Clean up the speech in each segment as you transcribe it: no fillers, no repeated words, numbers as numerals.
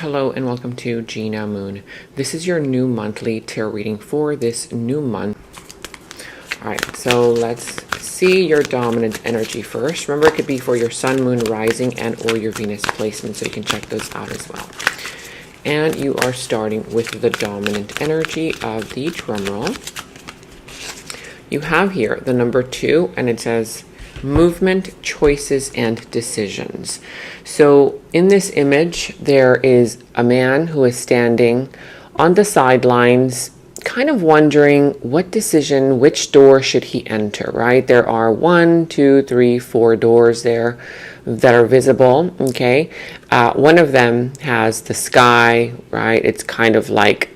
Hello and welcome to Gena Moon. This is your new monthly tarot reading for this new month. Alright, so let's see your dominant energy first. Remember, it could be for your sun, moon, rising, and or your Venus placement, so you can check those out as well. And you are starting with the dominant energy of the drum roll. You have here the number 2, and it says movement, choices, and decisions. So in this image, there is a man who is standing on the sidelines, kind of wondering what decision, which door should he enter, right? There are 1, 2, 3, 4 doors there that are visible, okay? One of them has the sky, right? It's kind of like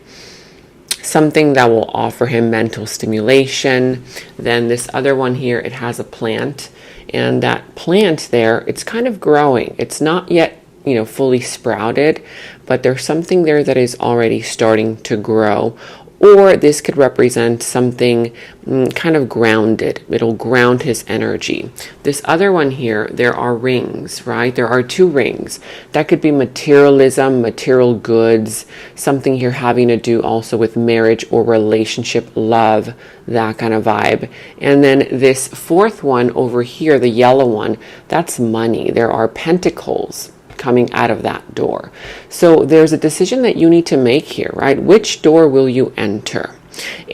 something that will offer him mental stimulation. Then this other one here, it has a plant, and that plant there, it's kind of growing. It's not yet, fully sprouted, but there's something there that is already starting to grow. Or this could represent something kind of grounded. It'll ground his energy. This other one here, there are rings, right? There are 2 rings. That could be materialism, material goods, something here having to do also with marriage or relationship, love, that kind of vibe. And then this 4th one over here, the yellow one, that's money. There are pentacles coming out of that door. So there's a decision that you need to make here, right? Which door will you enter?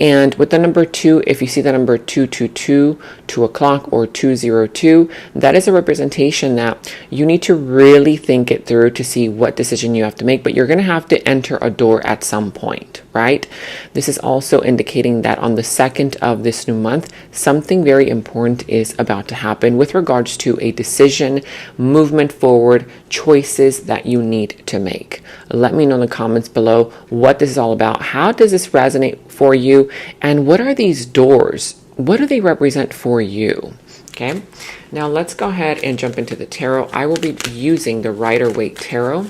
And with the number 2, if you see the number 222, 2 o'clock, or 202, that is a representation that you need to really think it through to see what decision you have to make, but you're going to have to enter a door at some point, right? This is also indicating that on the 2nd of this new month, something very important is about to happen with regards to a decision, movement forward, choices that you need to make. Let me know in the comments below what this is all about. How does this resonate for you? And what are these doors? What do they represent for you? Okay, now let's go ahead and jump into the tarot. I will be using the Rider-Waite Tarot,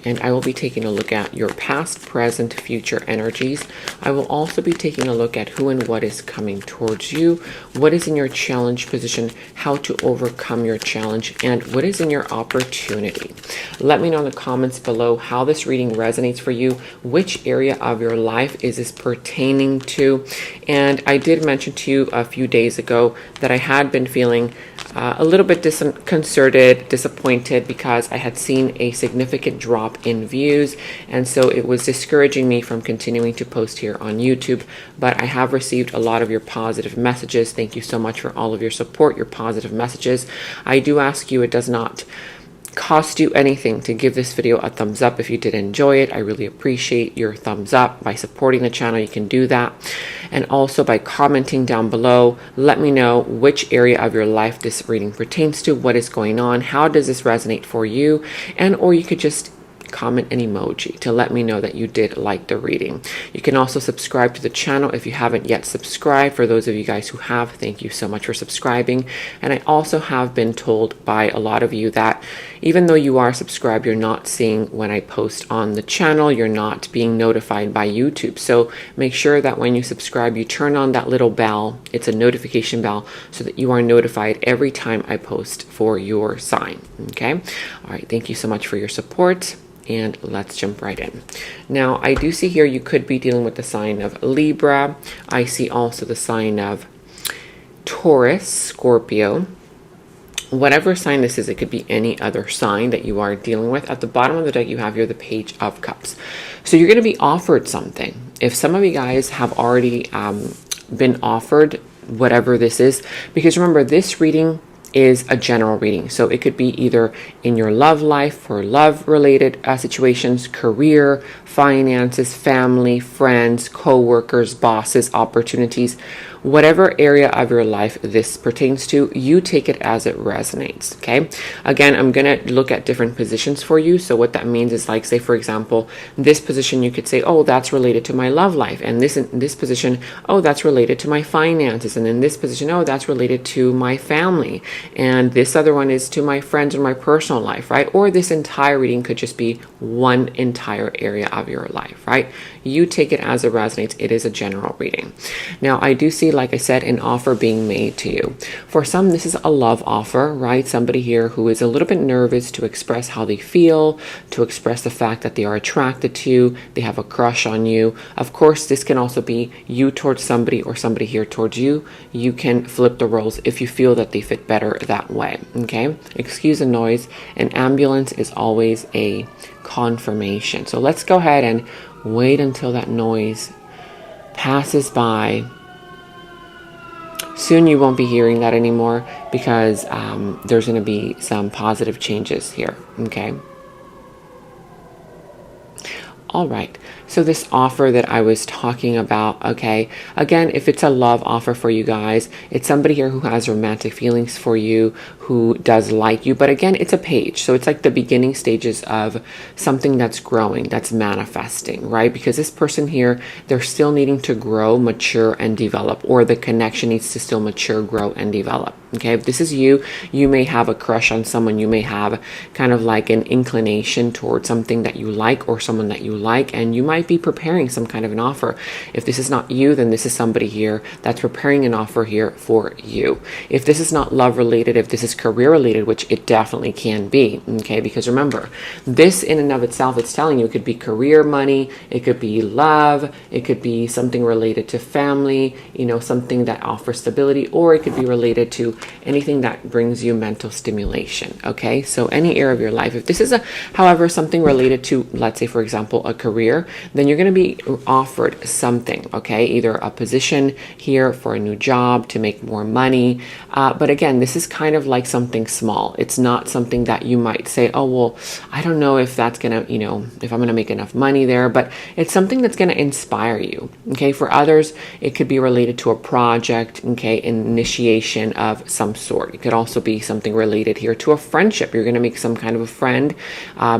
and I will be taking a look at your past, present, future energies. I will also be taking a look at who and what is coming towards you, what is in your challenge position, how to overcome your challenge, and what is in your opportunity. Let me know in the comments below how this reading resonates for you, which area of your life is this pertaining to. And I did mention to you a few days ago that I had been feeling a little bit disconcerted, disappointed, because I had seen a significant drop in views, and so it was discouraging me from continuing to post here on YouTube. But I have received a lot of your positive messages. Thank you so much for all of your support, your positive messages. I do ask you, it does not cost you anything to give this video a thumbs up if you did enjoy it. I really appreciate your thumbs up. By supporting the channel, you can do that. And also by commenting down below, let me know which area of your life this reading pertains to, what is going on, how does this resonate for you, and or you could just comment an emoji to let me know that you did like the reading. You can also subscribe to the channel if you haven't yet subscribed. For those of you guys who have, thank you so much for subscribing. And I also have been told by a lot of you that even though you are subscribed, you're not seeing when I post on the channel, you're not being notified by YouTube. So make sure that when you subscribe, you turn on that little bell. It's a notification bell, so that you are notified every time I post for your sign. Okay. All right. Thank you so much for your support. And let's jump right in. Now, I do see here you could be dealing with the sign of Libra. I see also the sign of Taurus, Scorpio. Whatever sign this is, it could be any other sign that you are dealing with. At the bottom of the deck, you have here the Page of Cups. So you're going to be offered something. If some of you guys have already been offered whatever this is, because remember, this reading is a general reading. So it could be either in your love life for love related situations, career, finances, family, friends, co-workers, bosses, opportunities, whatever area of your life this pertains to, you take it as it resonates. Okay. Again, I'm going to look at different positions for you. So what that means is, like, say, for example, this position, you could say, oh, that's related to my love life. And this position, oh, that's related to my finances. And in this position, oh, that's related to my family. And this other one is to my friends or my personal life, right? Or this entire reading could just be one entire area of your life, right? You take it as it resonates. It is a general reading. Now, I do see see, like I said, an offer being made to you. For some, this is a love offer, right? Somebody here who is a little bit nervous to express how they feel, to express the fact that they are attracted to you, they have a crush on you. Of course, this can also be you towards somebody or somebody here towards you. You can flip the roles if you feel that they fit better that way, okay? Excuse the noise. An ambulance is always a confirmation. So let's go ahead and wait until that noise passes by. Soon you won't be hearing that anymore because there's going to be some positive changes here, okay? All right, so this offer that I was talking about, okay, again, if it's a love offer for you guys, it's somebody here who has romantic feelings for you, who does like you, but again, it's a page. So it's like the beginning stages of something that's growing, that's manifesting, right? Because this person here, they're still needing to grow, mature, and develop, or the connection needs to still mature, grow, and develop. Okay, if this is you, you may have a crush on someone, you may have kind of like an inclination towards something that you like or someone that you like, and you might be preparing some kind of an offer. If this is not you, then this is somebody here that's preparing an offer here for you. If this is not love related, if this is career related, which it definitely can be, okay, because remember, this in and of itself, it's telling you it could be career, money, it could be love, it could be something related to family, you know, something that offers stability, or it could be related to anything that brings you mental stimulation, okay? So any area of your life. If this is however, something related to, let's say, for example, a career, then you're going to be offered something, okay? Either a position here for a new job to make more money. But again, this is kind of like something small. It's not something that you might say, oh, well, I don't know if that's going to, you know, if I'm going to make enough money there, but it's something that's going to inspire you, okay? For others, it could be related to a project, okay? Initiation of some sort. It could also be something related here to a friendship. You're going to make some kind of a friend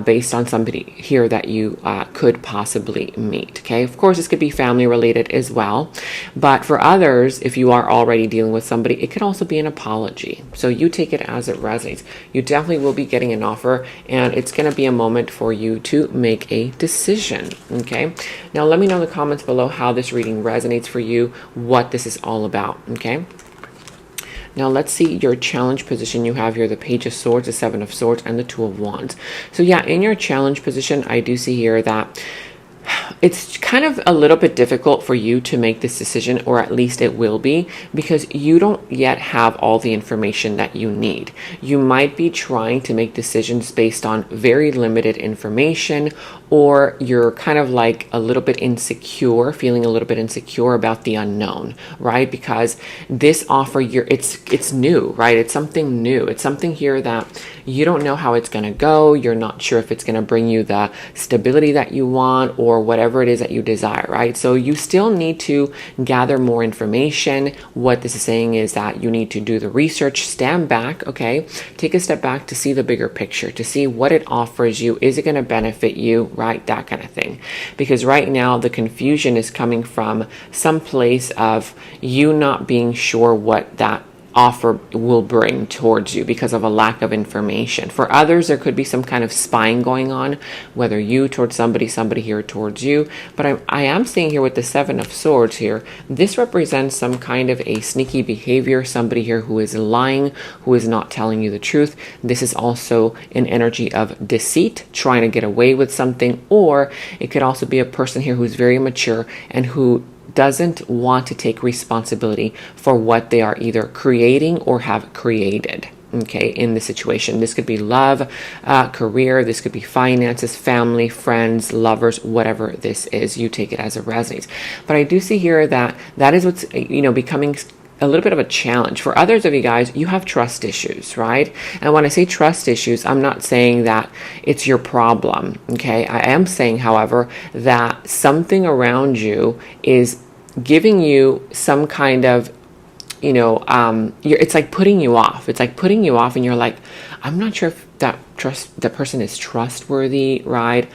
based on somebody here that you could possibly meet. Okay, of course, this could be family related as well. But for others, if you are already dealing with somebody, it could also be an apology. So you take it as it resonates. You definitely will be getting an offer, and it's going to be a moment for you to make a decision. Okay, now let me know in the comments below how this reading resonates for you, what this is all about. Okay. Now let's see your challenge position. You have here the Page of Swords, the Seven of Swords, and the Two of Wands. So yeah, in your challenge position, I do see here that it's kind of a little bit difficult for you to make this decision, or at least it will be, because you don't yet have all the information that you need. You might be trying to make decisions based on very limited information, or you're kind of like a little bit insecure, feeling a little bit insecure about the unknown, right? Because this offer, it's new, right? It's something new. It's something here that you don't know how it's going to go. You're not sure if it's going to bring you the stability that you want or whatever it is that you desire, right? So you still need to gather more information. What this is saying is that you need to do the research, stand back, okay? Take a step back to see the bigger picture, to see what it offers you. Is it going to benefit you, right? That kind of thing. Because right now the confusion is coming from some place of you not being sure what that offer will bring towards you because of a lack of information. For others, there could be some kind of spying going on, whether you towards somebody here towards you. But I am seeing here with the Seven of Swords here, this represents some kind of a sneaky behavior, somebody here who is lying, who is not telling you the truth. This is also an energy of deceit, trying to get away with something, or it could also be a person here who's very mature and who doesn't want to take responsibility for what they are either creating or have created, okay, in the situation. This could be love, career, this could be finances, family, friends, lovers, whatever this is. You take it as it resonates. But I do see here that that is what's, you know, becoming a little bit of a challenge. For others of you guys, you have trust issues, right? And when I say trust issues, I'm not saying that it's your problem, okay? I am saying, however, that something around you is giving you some kind of, you know, it's like putting you off. It's like putting you off, and you're like, I'm not sure if that the person is trustworthy, right?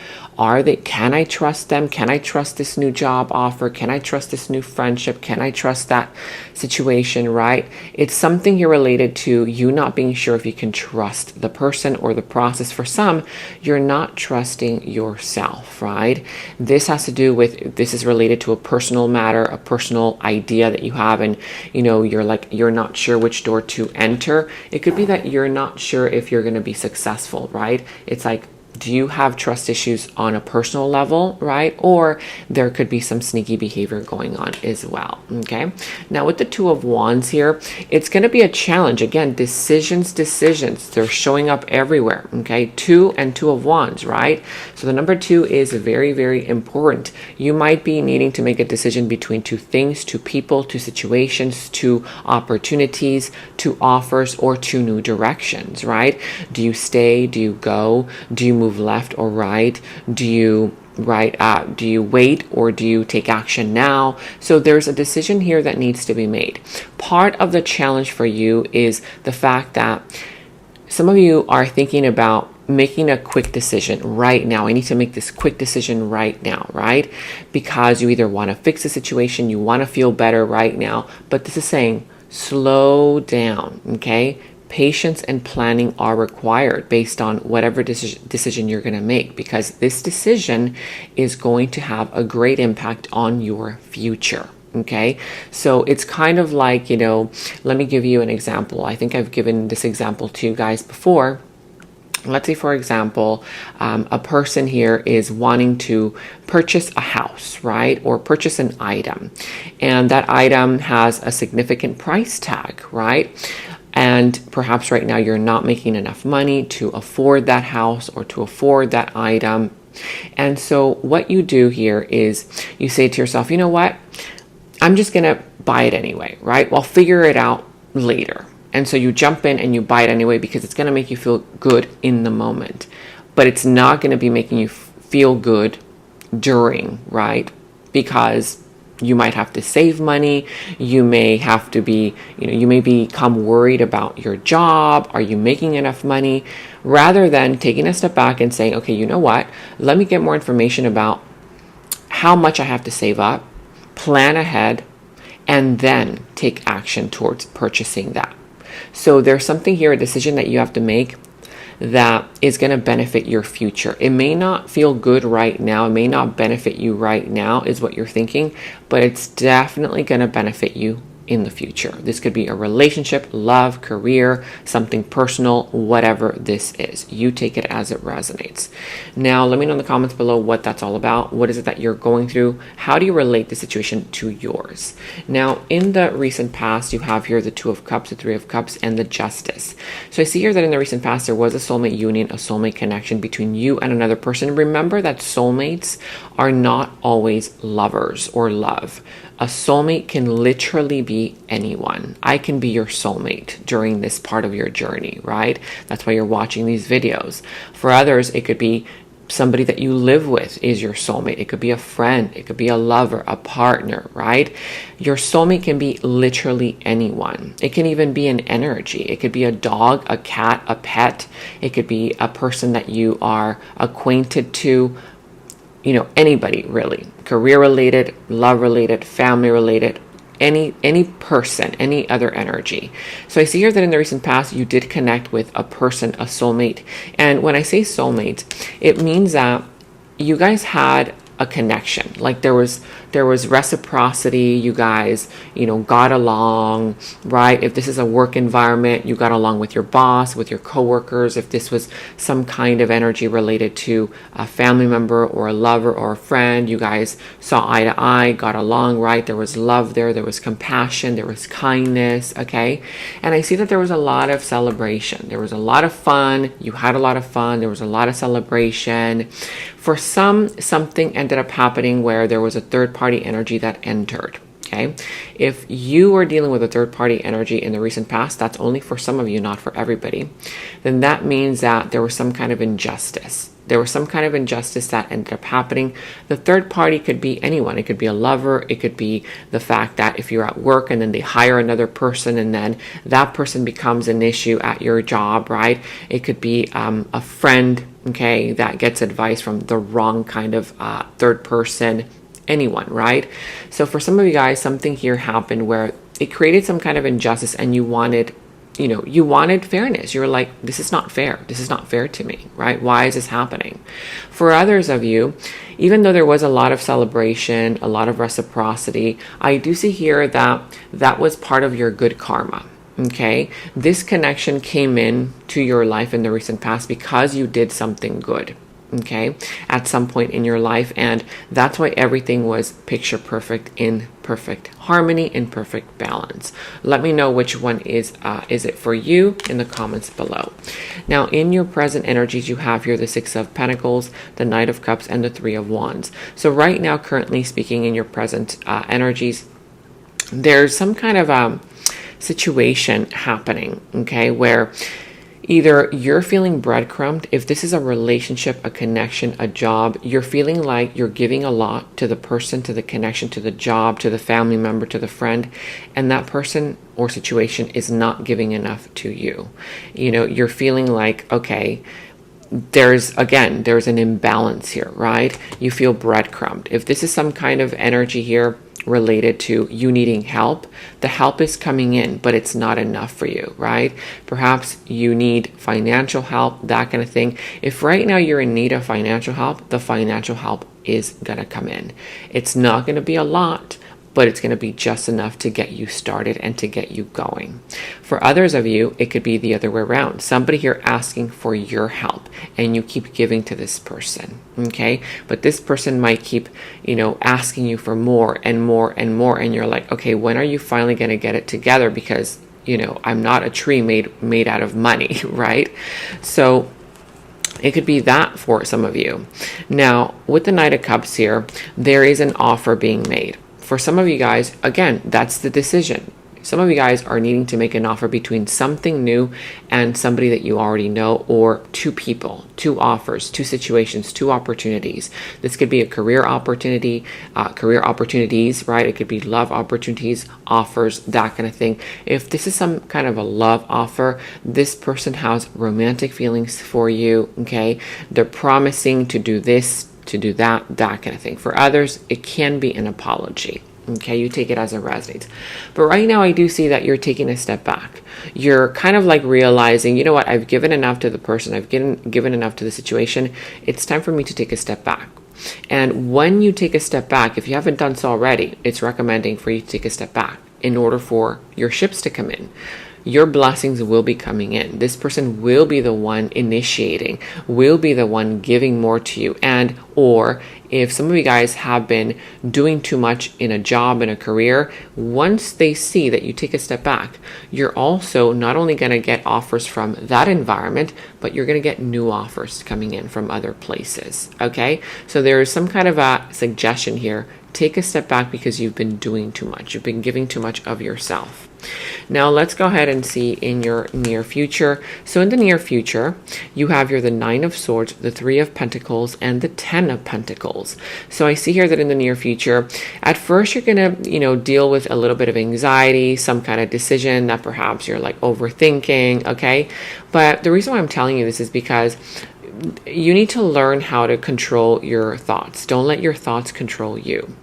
Can I trust them? Can I trust this new job offer? Can I trust this new friendship? Can I trust that situation, right? It's something here related to you not being sure if you can trust the person or the process. For some, you're not trusting yourself, right? This has to do with, this is related to a personal matter, a personal idea that you have, and you're not sure which door to enter. It could be that you're not sure if you're going to be successful, right? It's like, do you have trust issues on a personal level, right? Or there could be some sneaky behavior going on as well, okay? Now with the Two of Wands here, it's going to be a challenge. Again, decisions, they're showing up everywhere, okay? 2 and 2 of Wands, right? So the number 2 is very, very important. You might be needing to make a decision between two things, two people, two situations, two opportunities, two offers, or two new directions, right? Do you stay? Do you go? Do you move left or right? Do you wait, or do you take action now? So there's a decision here that needs to be made. Part of the challenge for you is the fact that some of you are thinking about making a quick decision right now. I need to make this quick decision right now, right? Because you either want to fix the situation, you want to feel better right now, but this is saying slow down, okay? Patience and planning are required based on whatever decision you're going to make, because this decision is going to have a great impact on your future. Okay, so it's kind of like, let me give you an example. I think I've given this example to you guys before. Let's say, for example, a person here is wanting to purchase a house, right? Or purchase an item. And that item has a significant price tag, right? And perhaps right now you're not making enough money to afford that house or to afford that item. And so what you do here is you say to yourself, you know what? I'm just going to buy it anyway, right? Well, figure it out later. And so you jump in and you buy it anyway because it's going to make you feel good in the moment. But it's not going to be making you feel good during, right? Because you might have to save money. You may have to be, you may become worried about your job. Are you making enough money? Rather than taking a step back and saying, okay, you know what? Let me get more information about how much I have to save up, plan ahead, and then take action towards purchasing that. So there's something here, a decision that you have to make that is going to benefit your future. It may not feel good right now. It may not benefit you right now is what you're thinking, but it's definitely going to benefit you in the future. This could be a relationship, love, career, something personal, whatever this is. You take it as it resonates. Now, let me know in the comments below what that's all about. What is it that you're going through? How do you relate the situation to yours? Now, in the recent past, you have here the Two of Cups, the Three of Cups, and the Justice. So I see here that in the recent past, there was a soulmate union, a soulmate connection between you and another person. Remember that soulmates are not always lovers or love. A soulmate can literally be anyone. I can be your soulmate during this part of your journey, right? That's why you're watching these videos. For others, it could be somebody that you live with is your soulmate. It could be a friend. It could be a lover, a partner, right? Your soulmate can be literally anyone. It can even be an energy. It could be a dog, a cat, a pet. It could be a person that you are acquainted to. Anybody really, career related, love related, family related, any person, any other energy. So I see here that in the recent past, you did connect with a person, a soulmate. And when I say soulmate, it means that you guys had a connection. Like there was reciprocity. You guys, got along, right? If this is a work environment, you got along with your boss, with your coworkers. If this was some kind of energy related to a family member or a lover or a friend, you guys saw eye to eye, got along, right? There was love there. There was compassion. There was kindness. Okay. And I see that there was a lot of celebration. There was a lot of fun. You had a lot of fun. There was a lot of celebration. For some, something ended up happening where there was a third party energy that entered. okay? If you were dealing with a third-party energy in the recent past, that's only for some of you, not for everybody, then that means that there was some kind of injustice. There was some kind of injustice that ended up happening. The third party could be anyone. It could be a lover. It could be the fact that if you're at work and then they hire another person and then that person becomes an issue at your job, right? It could be a friend, okay, that gets advice from the wrong kind of third person, anyone, right? So for some of you guys, something here happened where it created some kind of injustice and you wanted fairness. You were like, this is not fair. This is not fair to me, right? Why is this happening? For others of you, even though there was a lot of celebration, a lot of reciprocity, I do see here that that was part of your good karma. Okay, this connection came in to your life in the recent past because you did something good, okay, at some point in your life, and that's why everything was picture perfect, in perfect harmony, in perfect balance. Let me know which one is it for you in the comments below. Now, in your present energies, you have here the Six of Pentacles, the Knight of Cups, and the Three of Wands. So right now, currently speaking, in your present energies, there's some kind of situation happening, okay, where either you're feeling breadcrumbed. If this is a relationship, a connection, a job, you're feeling like you're giving a lot to the person, to the connection, to the job, to the family member, to the friend, and that person or situation is not giving enough to you. You know, you're feeling like, okay, there's an imbalance here, right? You feel breadcrumbed. If this is some kind of energy here related to you needing help, the help is coming in, but it's not enough for you, right? Perhaps you need financial help, that kind of thing. If right now you're in need of financial help, the financial help is going to come in. It's not going to be a lot, but it's going to be just enough to get you started and to get you going. For others of you, it could be the other way around. Somebody here asking for your help and you keep giving to this person, okay? But this person might keep, asking you for more and more and more. And you're like, okay, when are you finally going to get it together? Because, I'm not a tree made out of money, right? So it could be that for some of you. Now, with the Knight of Cups here, there is an offer being made. For some of you guys, again, that's the decision. Some of you guys are needing to make an offer between something new and somebody that you already know, or two people, two offers, two situations, two opportunities. This could be a career opportunity, career opportunities, right? It could be love opportunities, offers, that kind of thing. If this is some kind of a love offer, this person has romantic feelings for you, okay? They're promising to do this, to do that kind of thing. For others, it can be an apology. Okay, you take it as it resonates. But right now, I do see that you're taking a step back. You're kind of like realizing, you know what, I've given enough to the person, I've given enough to the situation. It's time for me to take a step back. And when you take a step back, if you haven't done so already, it's recommending for you to take a step back in order for your ships to come in. Your blessings will be coming in. This person will be the one initiating, will be the one giving more to you. And or if some of you guys have been doing too much in a job, in a career, once they see that you take a step back, you're also not only going to get offers from that environment, but you're going to get new offers coming in from other places. Okay? So there is some kind of a suggestion here. Take a step back because you've been doing too much. You've been giving too much of yourself. Now let's go ahead and see in your near future. So in the near future, you have here the Nine of Swords, the Three of Pentacles, and the Ten of Pentacles. So I see here that in the near future, at first you're going to, deal with a little bit of anxiety, some kind of decision that perhaps you're like overthinking, okay? But the reason why I'm telling you this is because you need to learn how to control your thoughts. Don't let your thoughts control you.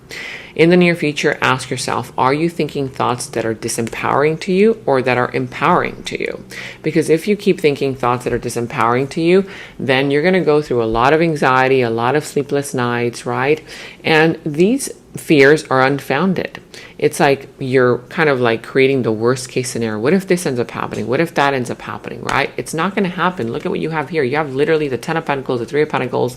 In the near future, ask yourself, are you thinking thoughts that are disempowering to you or that are empowering to you? Because if you keep thinking thoughts that are disempowering to you, then you're going to go through a lot of anxiety, a lot of sleepless nights, right? And these fears are unfounded. It's like you're kind of like creating the worst case scenario. What if this ends up happening? What if that ends up happening, right? It's not going to happen. Look at what you have here. You have literally the Ten of Pentacles, the Three of Pentacles.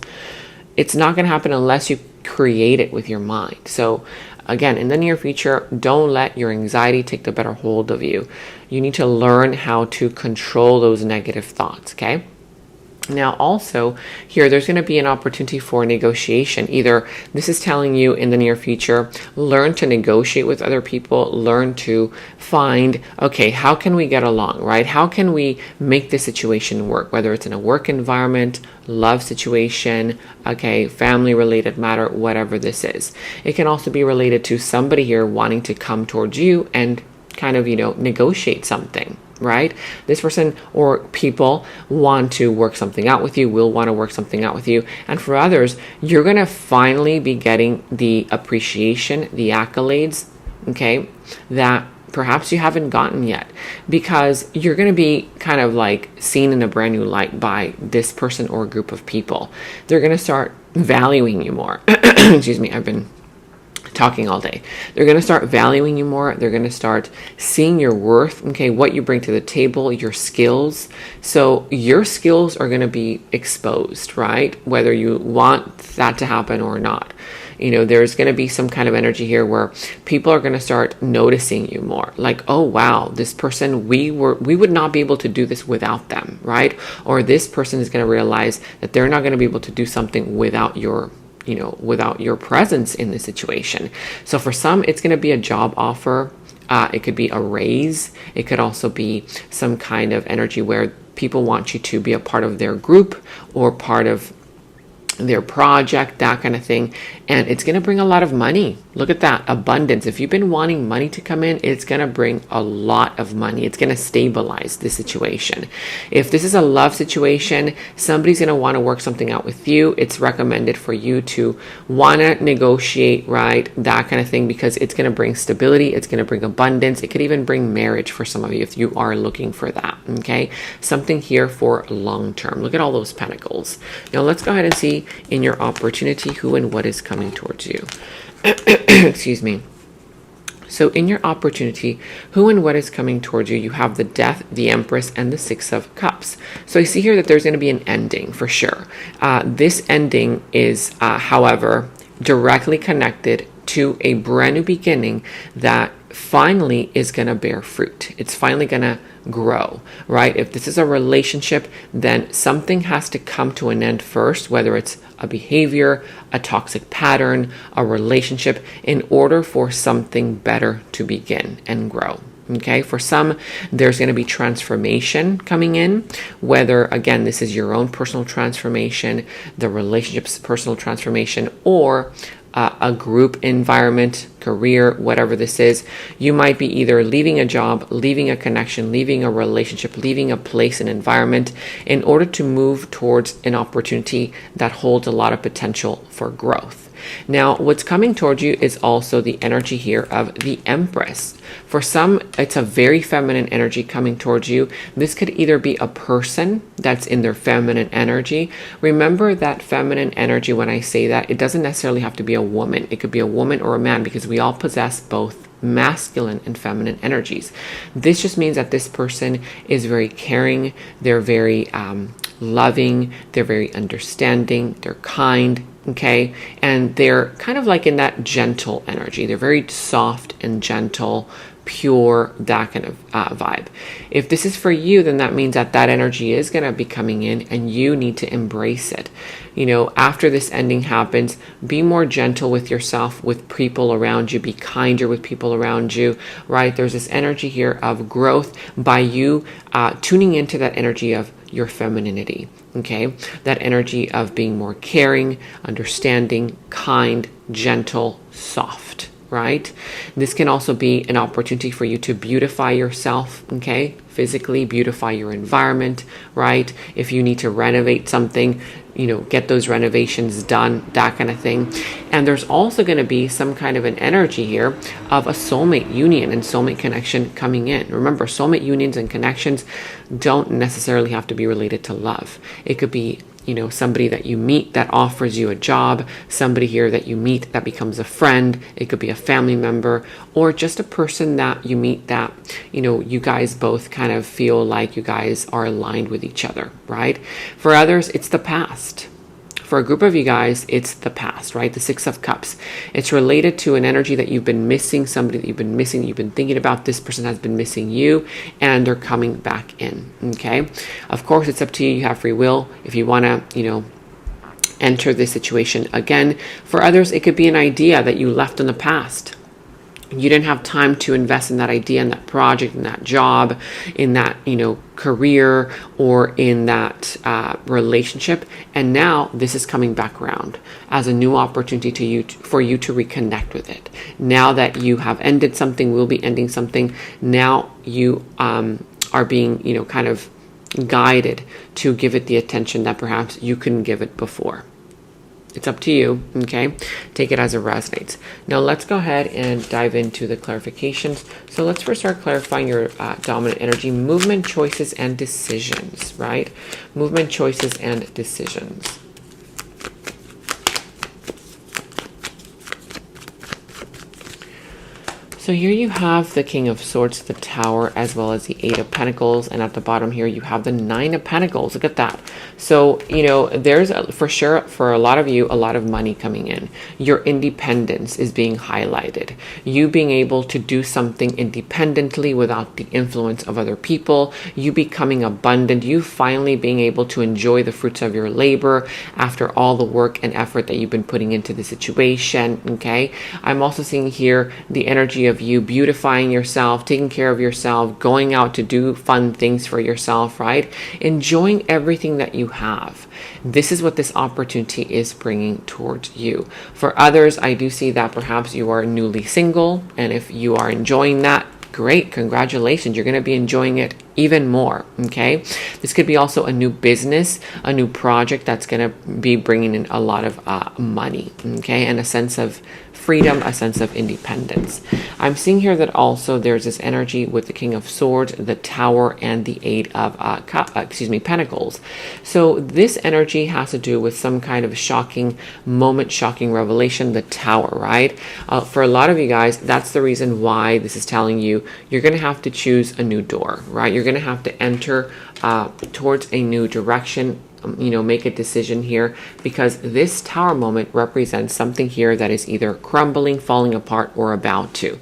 It's not going to happen unless you create it with your mind. So again, in the near future, don't let your anxiety take the better hold of you. You need to learn how to control those negative thoughts, okay? Now, also here, there's going to be an opportunity for negotiation. Either this is telling you in the near future, learn to negotiate with other people, learn to find, okay, how can we get along, right? How can we make this situation work? Whether it's in a work environment, love situation, okay, family related matter, whatever this is. It can also be related to somebody here wanting to come towards you and kind of, negotiate something. Right? This person or people want to work something out with you, will want to work something out with you. And for others, you're going to finally be getting the appreciation, the accolades, okay, that perhaps you haven't gotten yet, because you're going to be kind of like seen in a brand new light by this person or group of people. They're going to start valuing you more. Excuse me, I've been talking all day. They're going to start valuing you more. They're going to start seeing your worth, okay, what you bring to the table, your skills. So your skills are going to be exposed, right? Whether you want that to happen or not. There's going to be some kind of energy here where people are going to start noticing you more. Like, oh, wow, this person, we would not be able to do this without them, right? Or this person is going to realize that they're not going to be able to do something without your presence in the situation. So for some, it's going to be a job offer. It could be a raise. It could also be some kind of energy where people want you to be a part of their group or part of their project, that kind of thing. And it's going to bring a lot of money. Look at that abundance. If you've been wanting money to come in, it's going to bring a lot of money. It's going to stabilize the situation. If this is a love situation, somebody's going to want to work something out with you. It's recommended for you to want to negotiate, right? That kind of thing, because it's going to bring stability. It's going to bring abundance. It could even bring marriage for some of you if you are looking for that. Okay. Something here for long term. Look at all those pentacles. Now let's go ahead and see in your opportunity who and what is coming towards you. Excuse me. So in your opportunity, who and what is coming towards you? You have the Death, the Empress, and the Six of Cups. So I see here that there's going to be an ending for sure. This ending is, however, directly connected to a brand new beginning that finally is going to bear fruit. It's finally going to grow, right? If this is a relationship, then something has to come to an end first, whether it's a behavior, a toxic pattern, a relationship, in order for something better to begin and grow. Okay, for some, there's going to be transformation coming in, whether, again, this is your own personal transformation, the relationship's personal transformation, or a group environment, career, whatever this is. You might be either leaving a job, leaving a connection, leaving a relationship, leaving a place and environment in order to move towards an opportunity that holds a lot of potential for growth. Now, what's coming towards you is also the energy here of the Empress. For some, it's a very feminine energy coming towards you. This could either be a person that's in their feminine energy. Remember that feminine energy, when I say that, it doesn't necessarily have to be a woman. It could be a woman or a man, because we all possess both masculine and feminine energies. This just means that this person is very caring. They're very loving. They're very understanding. They're kind. Okay, and they're kind of like in that gentle energy. They're very soft and gentle, pure, that kind of vibe. If this is for you, then that means that that energy is going to be coming in and you need to embrace it. After this ending happens, be more gentle with yourself, with people around you, be kinder with people around you, right? There's this energy here of growth by you tuning into that energy of your femininity, okay? That energy of being more caring, understanding, kind, gentle, soft, right? This can also be an opportunity for you to beautify yourself, okay? Physically beautify your environment, right? If you need to renovate something, get those renovations done, that kind of thing. And there's also going to be some kind of an energy here of a soulmate union and soulmate connection coming in. Remember, soulmate unions and connections don't necessarily have to be related to love. It could be somebody that you meet that offers you a job, somebody here that you meet that becomes a friend. It could be a family member, or just a person that you meet that, you guys both kind of feel like you guys are aligned with each other, right? For others, it's the past. For a group of you guys, it's the past, right? The Six of Cups. It's related to an energy that you've been missing, somebody that you've been missing, that you've been thinking about. This person has been missing you, and they're coming back in, okay? Of course, it's up to you. You have free will. If you want to, enter this situation again. For others, it could be an idea that you left in the past. You didn't have time to invest in that idea, in that project, in that job, in that, career, or in that relationship. And now this is coming back around as a new opportunity for you to reconnect with it. Now that you have ended something, will be ending something. Now you are being, kind of guided to give it the attention that perhaps you couldn't give it before. It's up to you, okay? Take it as it resonates. Now let's go ahead and dive into the clarifications. So let's first start clarifying your dominant energy, movement, choices, and decisions, right? Movement, choices, and decisions. So here you have the King of Swords, the Tower, as well as the Eight of Pentacles. And at the bottom here, you have the Nine of Pentacles. Look at that. So, there's for sure, for a lot of you, a lot of money coming in. Your independence is being highlighted. You being able to do something independently without the influence of other people. You becoming abundant. You finally being able to enjoy the fruits of your labor after all the work and effort that you've been putting into the situation, okay? I'm also seeing here the energy of you beautifying yourself, taking care of yourself, going out to do fun things for yourself, right? Enjoying everything that you have. This is what this opportunity is bringing towards you. For others, I do see that perhaps you are newly single, and if you are enjoying that, great, congratulations. You're going to be enjoying it even more, okay? This could be also a new business, a new project that's going to be bringing in a lot of money, okay? And a sense of freedom, a sense of independence. I'm seeing here that also there's this energy with the King of Swords, the Tower, and the Eight of Pentacles. So this energy has to do with some kind of shocking moment, shocking revelation, the Tower, right? For a lot of you guys, that's the reason why this is telling you you're going to have to choose a new door, right? You're going to have to enter towards a new direction, make a decision here, because this Tower moment represents something here that is either crumbling, falling apart, or about to.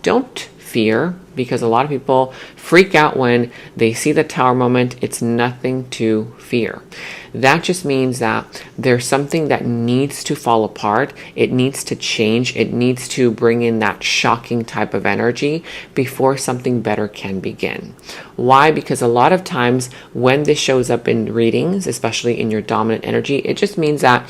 Don't fear, because a lot of people freak out when they see the Tower moment. It's nothing to fear. That just means that there's something that needs to fall apart. It needs to change. It needs to bring in that shocking type of energy before something better can begin. Why? Because a lot of times when this shows up in readings, especially in your dominant energy, it just means that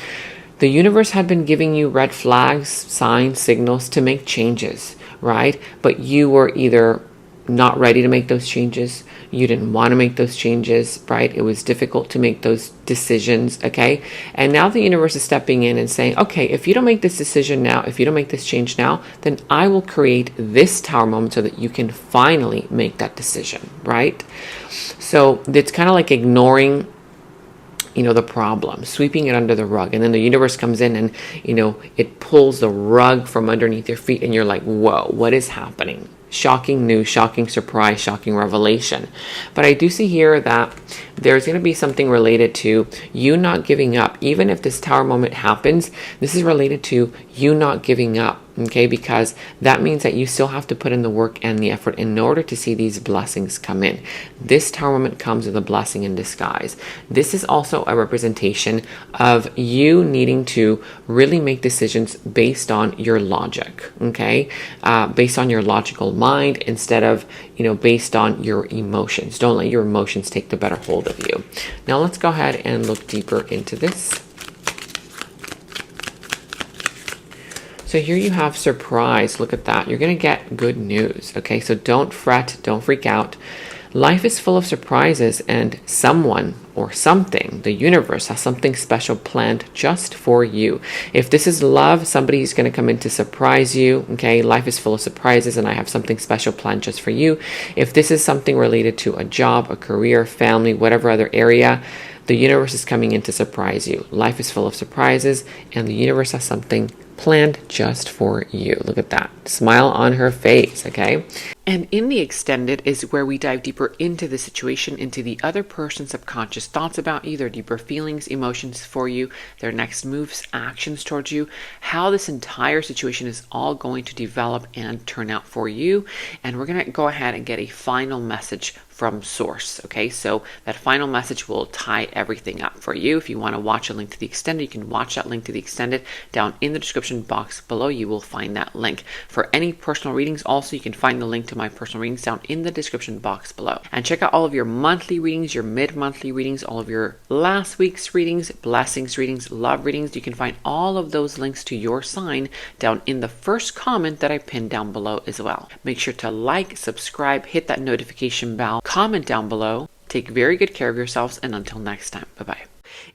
the universe had been giving you red flags, signs, signals to make changes, right? But you were either not ready to make those changes, you didn't want to make those changes, right? It was difficult to make those decisions, okay? And now the universe is stepping in and saying, okay, if you don't make this decision now, if you don't make this change now, then I will create this Tower moment so that you can finally make that decision, right? So it's kind of like ignoring the problem, sweeping it under the rug. And then the universe comes in and, it pulls the rug from underneath your feet, and you're like, whoa, what is happening? Shocking news, shocking surprise, shocking revelation. But I do see here that there's going to be something related to you not giving up. Even if this Tower moment happens, this is related to you not giving up, okay? Because that means that you still have to put in the work and the effort in order to see these blessings come in. This Tower moment comes with a blessing in disguise. This is also a representation of you needing to really make decisions based on your logic, okay? Based on your logical mind instead of, based on your emotions. Don't let your emotions take the better hold of you. Now let's go ahead and look deeper into this. So here you have surprise. Look at that. You're going to get good news. Okay, so don't fret. Don't freak out. Life is full of surprises, and someone or something, the universe, has something special planned just for you. If this is love, somebody's going to come in to surprise you. Okay, life is full of surprises, and I have something special planned just for you. If this is something related to a job, a career, family, whatever other area, the universe is coming in to surprise you. Life is full of surprises, and the universe has something planned just for you. Look at that. Smile on her face, okay? And in the extended is where we dive deeper into the situation, into the other person's subconscious thoughts about you, their deeper feelings, emotions for you, their next moves, actions towards you, how this entire situation is all going to develop and turn out for you. And we're going to go ahead and get a final message from source. Okay, so that final message will tie everything up for you. If you want to watch a link to the extended, you can watch that link to the extended down in the description box below. You will find that link. For any personal readings, also you can find the link to my personal readings down in the description box below. And check out all of your monthly readings, your mid-monthly readings, all of your last week's readings, blessings readings, love readings. You can find all of those links to your sign down in the first comment that I pinned down below as well. Make sure to like, subscribe, hit that notification bell, comment down below. Take very good care of yourselves, and until next time, bye-bye.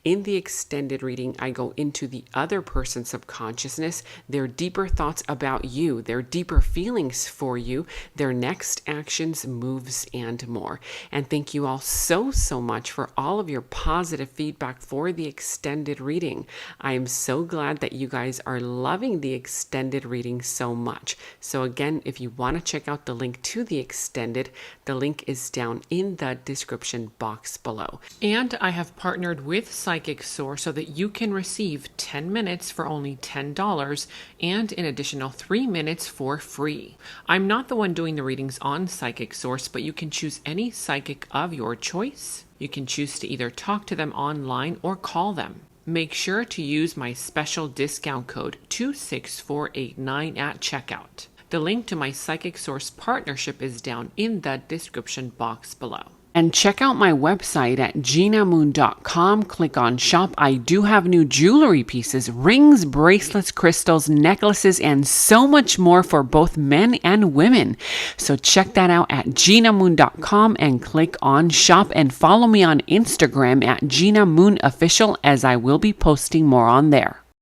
In the extended reading, I go into the other person's subconsciousness, their deeper thoughts about you, their deeper feelings for you, their next actions, moves, and more. And thank you all so much for all of your positive feedback for the extended reading. I am so glad that you guys are loving the extended reading so much. So again, if you want to check out the link to the extended, the link is down in the description box below. And I have partnered with Psychic Source so that you can receive 10 minutes for only $10 and an additional 3 minutes for free. I'm not the one doing the readings on Psychic Source, but you can choose any psychic of your choice. You can choose to either talk to them online or call them. Make sure to use my special discount code 26489 at checkout. The link to my Psychic Source partnership is down in the description box below. And check out my website at genamoon.com. Click on shop. I do have new jewelry pieces, rings, bracelets, crystals, necklaces, and so much more for both men and women. So check that out at genamoon.com and click on shop, and follow me on Instagram at Gena Moon Official, as I will be posting more on there.